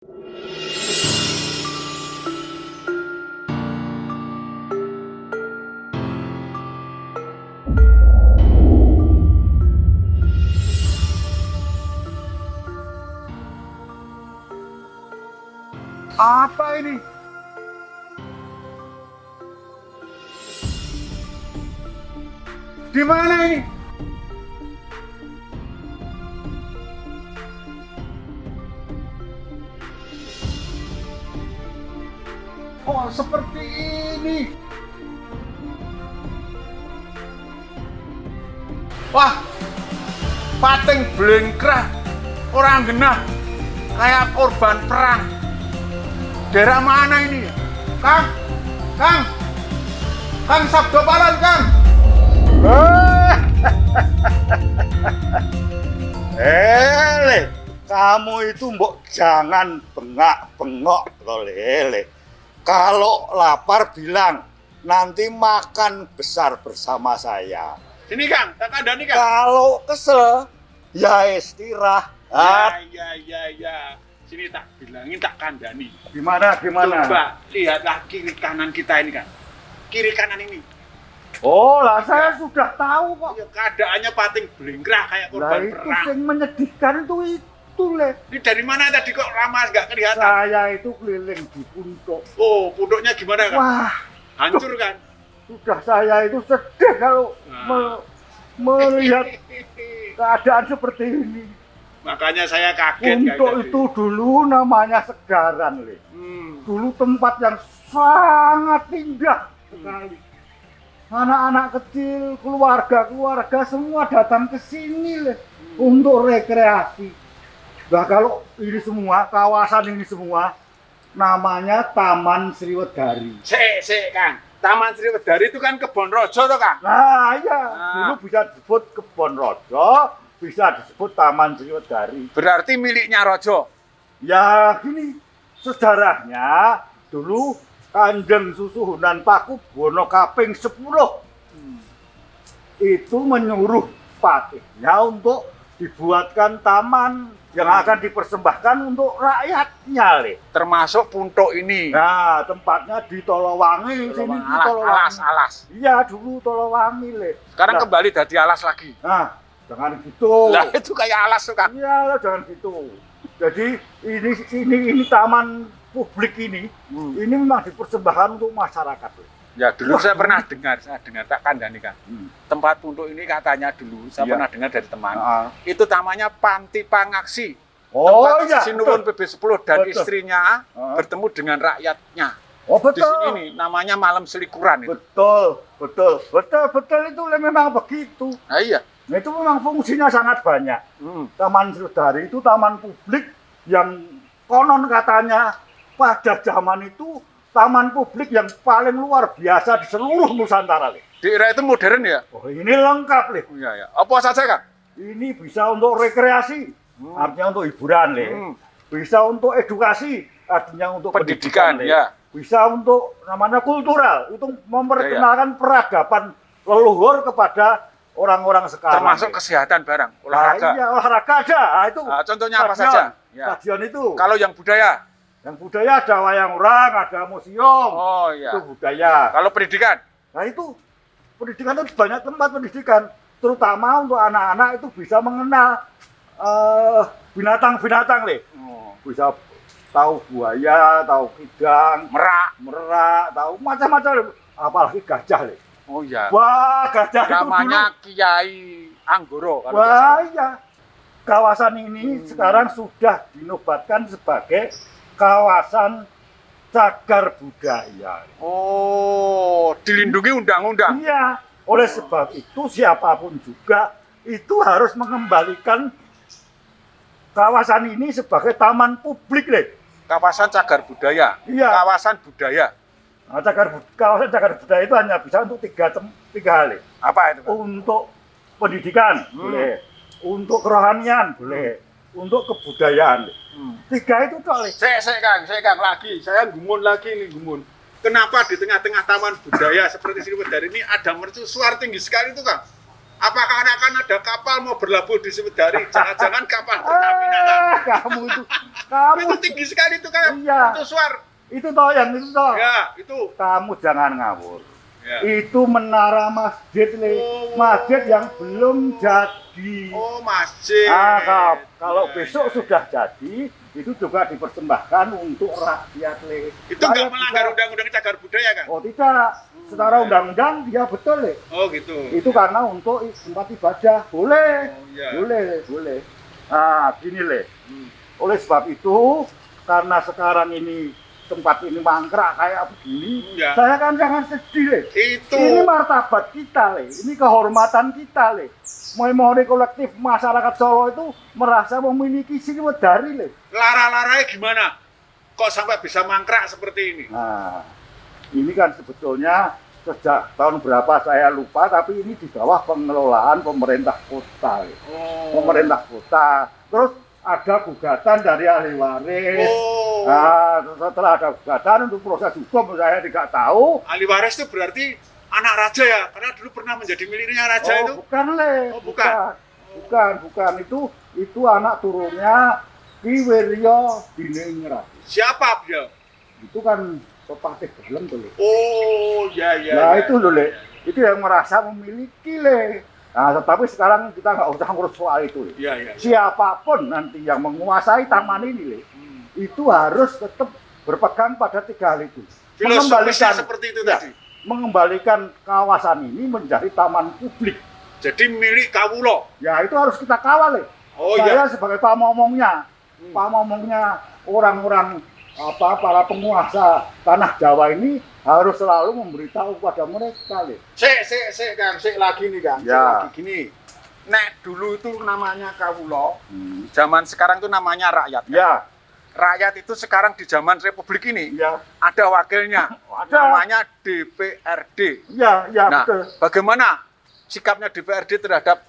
Apa ini? Di mana ini? Kok seperti ini? Wah, pating blengkrah, orang genah, kayak korban perang. Daerah mana ini? Kang, Kang Sabdo Palan, Kang. Kamu itu mbok jangan bengak-bengok loh, Lele. Kalau lapar bilang, nanti makan besar bersama saya. Sini, Kang, tak kandani, Kang. Kalau kesel, ya istirahat. Ya. Sini tak bilangin, tak kandani. Gimana? Coba lihatlah kiri kanan kita ini, Kang. Kiri kanan ini. Oh lah, saya sudah tahu kok. Ya, keadaannya pating blengkrah kayak Lah korban itu perang. yang menyedihkan itu, Le. Ini dari mana tadi kok lama nggak kelihatan? Saya itu keliling di Puntuk. Oh, punduknya gimana, Kang? Wah, Hancur, kan? sudah saya itu sedih kalau melihat keadaan seperti ini. Makanya saya kaget. Puntuk itu dulu namanya Segaran, Le. Dulu tempat yang sangat indah sekali. Anak-anak kecil, keluarga semua datang ke sini, Le, untuk rekreasi. Nah, kalau ini semua, kawasan ini semua namanya Taman Sriwedari. Sik, Kang. Taman Sriwedari itu kan Kebon Rojo toh, Kang? Nah, iya, dulu bisa disebut Kebon Rojo, bisa disebut Taman Sriwedari. Berarti miliknya Rojo. Ya, gini, sejarahnya dulu Kanjeng Susuhunan Pakubono kaping 10 itu menyuruh patihnya untuk dibuatkan taman yang akan dipersembahkan untuk rakyatnya, Le. Termasuk Puntuk ini. Nah, tempatnya di Tolowangi, sini di Tolowangi. Alas. Iya, dulu Tolowangi, Le. Sekarang Nah, kembali jadi alas lagi. Nah, jangan gitu. Lah itu kayak alas tuh, Kang. Iya, lah, jangan gitu. Jadi ini taman publik ini memang dipersembahkan untuk masyarakat, Le. Ya dulu Wah, saya pernah dengar tak kandani, Kang. Tempat Puntuk ini katanya dulu saya Iya. pernah dengar dari teman. Ah. Itu namanya Panti Pangaksi. Oh Tempat iya. Sinuwun PB10 dan Betul. istrinya Ah. bertemu dengan rakyatnya. Oh, Di betul. sini nih namanya Malam Selikuran itu. Betul itu memang begitu. Nah, iya. Nah, itu memang fungsinya sangat banyak. Taman Sriwedari itu taman publik yang konon katanya pada zaman itu taman publik yang paling luar biasa di seluruh Nusantara, Le. Di era itu modern ya? Oh, ini lengkap, Le. Oh, iya ya. Apa saja, Kang? Ini bisa untuk rekreasi, artinya untuk hiburan, Le. Bisa untuk edukasi, artinya untuk Pendidikan, Le. ya. Bisa untuk namanya kultural, itu memperkenalkan peradaban leluhur kepada orang-orang sekarang. Termasuk kesehatan barang, olahraga. Nah, iya, olahraga ada. Nah, itu. Nah, contohnya apa stadion. saja? Ya. Stadion itu. Kalau yang budaya? Yang budaya ada wayang orang, ada museum. Oh iya. Itu budaya. Kalau pendidikan? Nah, itu pendidikan itu banyak tempat pendidikan, terutama untuk anak-anak itu bisa mengenal binatang-binatang, Le. Oh. Bisa tahu buaya, tahu kidang, Merak. tahu macam-macam, apalagi gajah, Le. Oh iya. Wah, gajah Namanya itu Kiai Anggoro. dulu. Wah, iya. Kawasan ini sekarang sudah dinobatkan sebagai kawasan cagar budaya. Oh, dilindungi undang-undang. Iya, oleh sebab itu siapapun juga itu harus mengembalikan kawasan ini sebagai taman publik, Le. Kawasan cagar budaya. Iya. Kawasan budaya. Nah, kawasan cagar budaya itu hanya bisa untuk tiga hal, Le. Apa itu, Pak? Untuk pendidikan, boleh. Untuk kerohanian, boleh. Untuk kebudayaan, Le. Tiga itu toh, Le. Saya Kang lagi. Saya gumun lagi nih, gumun. Kenapa di tengah-tengah taman budaya seperti Sriwedari ini ada mercusuar tinggi sekali itu, Kang? Apakah akan ada kapal mau berlabuh di Sriwedari? Jangan-jangan kapal Pertamina kan? Kamu kamu Itu tinggi sekali itu kan? Iya. Itu suar. itu toh yang itu toh. Ya, itu. Kamu jangan ngawur. Ya. Itu menara masjid, Le. Oh. Masjid yang belum jadi. Oh, masjid. Kalau Ya, besok ya. sudah jadi, itu juga dipersembahkan untuk rakyat, Le. Itu nggak Saya melanggar juga- undang-undang cagar budaya kan? Oh tidak, secara ya. undang-undang dia betul, Le. Oh, gitu. Itu karena untuk tempat ibadah, boleh, Oh, iya. boleh. Nah, gini, Le. Hmm. Oleh sebab itu, karena sekarang ini tempat ini mangkrak kayak begini, Ya. saya kan jangan sedih, Le. Itu. Ini martabat kita, Le. Ini kehormatan kita, Le. Memori kolektif masyarakat Solo itu merasa memiliki Sriwedari, Le. Lara-laranya gimana? Kok sampai bisa mangkrak seperti ini? Nah, ini kan sebetulnya sejak tahun berapa saya lupa, tapi ini di bawah pengelolaan pemerintah kota, Le. Oh. Pemerintah kota. Terus ada gugatan dari ahli waris. Oh. Nah, setelah ada gugatan untuk proses hukum saya tidak tahu. Ahli waris itu berarti anak raja ya? Karena dulu pernah menjadi miliknya raja itu. Bukan, Le. Oh, bukan. Bukan. Itu anak turunnya Ki Wiryo Diningrat. Siapa dia? Itu kan pepatih dalam tuh, Le. Oh, ya. Nah, itu loh, Le. Itu yang merasa memiliki, Le. Nah, tetapi sekarang kita nggak usah ngurus soal itu, Le. Iya. Siapapun nanti yang menguasai taman ini, Le, itu harus tetap berpegang pada 3 hal itu. Filosofisnya seperti itu ya, tadi. mengembalikan kawasan ini menjadi taman publik. Jadi milik kawulo. Ya, itu harus kita kawal, Le. Oh, Saya iya. sebagai pamomongnya, orang-orang para penguasa tanah Jawa ini harus selalu memberitahu kepada mereka, Le. Sik, Kang. Sik lagi nih, Kang. Sik Ya. lagi gini. Nek dulu itu namanya kawulo. Zaman sekarang itu namanya rakyat. Ya, Rakyat itu sekarang di zaman Republik ini ya, ada wakilnya. Ada. Namanya DPRD. ya, Nah, betul. bagaimana sikapnya DPRD terhadap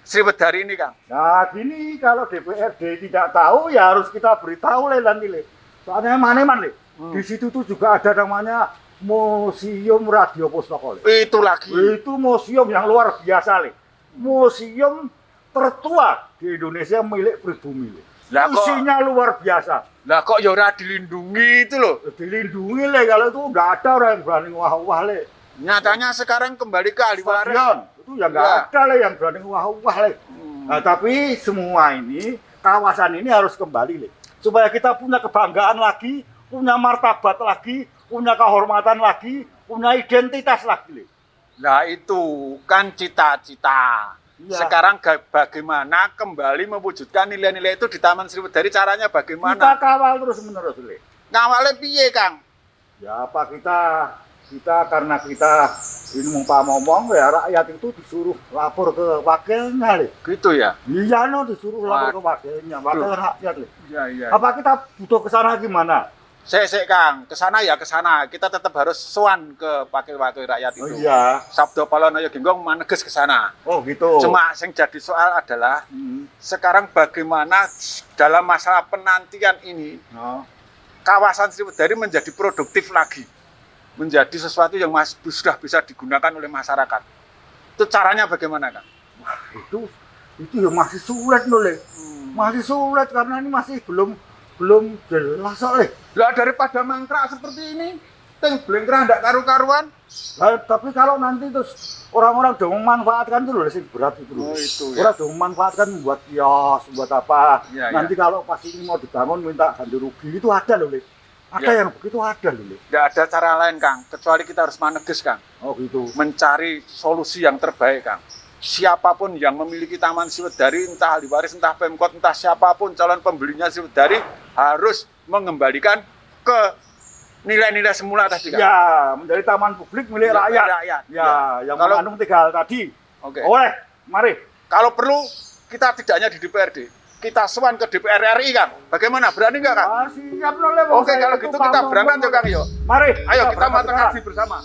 Sriwedari ini, Kang? Nah, gini, kalau DPRD tidak tahu ya harus kita beritahu, Le, nanti, Le. Soalnya mana-mana, Le. Di situ tuh juga ada namanya Museum Radio Pustaka, Le. Itu lagi. Itu museum yang luar biasa, Le. Museum tertua di Indonesia milik pribumi, Le. Lah kok- Isinya luar biasa. Lah kok ya ora dilindungi itu loh. Dilindungi, Le. Kalau itu nggak ada orang yang berani wah-wah, Le. Nyatanya sekarang kembali ke ahli waris. Stadion itu ya nggak Ya. ada, Le, yang berani wah-wah, Le. Nah, tapi semua ini, kawasan ini harus kembali, Le. Supaya kita punya kebanggaan lagi, punya martabat lagi, punya kehormatan lagi, punya identitas lagi, Le. Nah itu kan cita-cita. Ya. Sekarang bagaimana kembali mewujudkan nilai-nilai itu di Taman Sriwedari, caranya Kita bagaimana? kawal terus-menerus, Le. Ngawalnya piye, Kang? Ya apa kita karena kita ini ngomong ya rakyat itu disuruh lapor ke wakilnya, Le. Gitu ya? Iya, no, disuruh lapor ke wakilnya, wakil rakyat, Le. Iya. Apa kita butuh ke sana gimana? Sik, Kang, ke sana ya ke sana. Kita tetap harus sowan ke wakil-wakil rakyat itu. Oh iya. Sabdo Palonoyo Genggong maneges ke sana. Oh gitu. Cuma yang jadi soal adalah sekarang bagaimana dalam masalah penantian ini Oh. kawasan Sriwedari menjadi produktif lagi, menjadi sesuatu yang sudah bisa digunakan oleh masyarakat. Itu caranya bagaimana, Kang? itu ya masih sulit, loh, Le. Masih sulit karena ini masih belum jelas, Le. Lah daripada mangkrak seperti ini, teng blengkrah ndak karu-karuan. Nah, tapi kalau nanti terus orang-orang udah memanfaatkan itu loh, sih berat itu loh. Oh, itu ya. Orang udah memanfaatkan buat kios, buat apa. Ya, Nanti kalau pas ini mau dibangun minta ganti rugi itu ada loh, Le. Ada Ya. yang begitu ada loh, Le. Nggak ada cara lain, Kang, kecuali kita harus maneges, Kang. Oh gitu. Mencari solusi yang terbaik, Kang. Siapapun yang memiliki Taman Sriwedari, entah ahli waris, entah Pemkot, entah siapapun calon pembelinya Sriwedari harus mengembalikan ke nilai-nilai semula tadi, Kang. Ya, menjadi taman publik milik rakyat. Rakyat. Ya, yang Kalau- mengandung 3 hal tadi. Oke. Oleh, mari. Kalau perlu kita tidak hanya di DPRD, kita sowan ke DPR RI, Kang. Bagaimana? Berani nggak, Kang? Siap loh, Le. Oke, kalau gitu kita berangkat yuk, Kang, yuk. Mari. Ayo kita berangkat matang sekarang. haji bersama.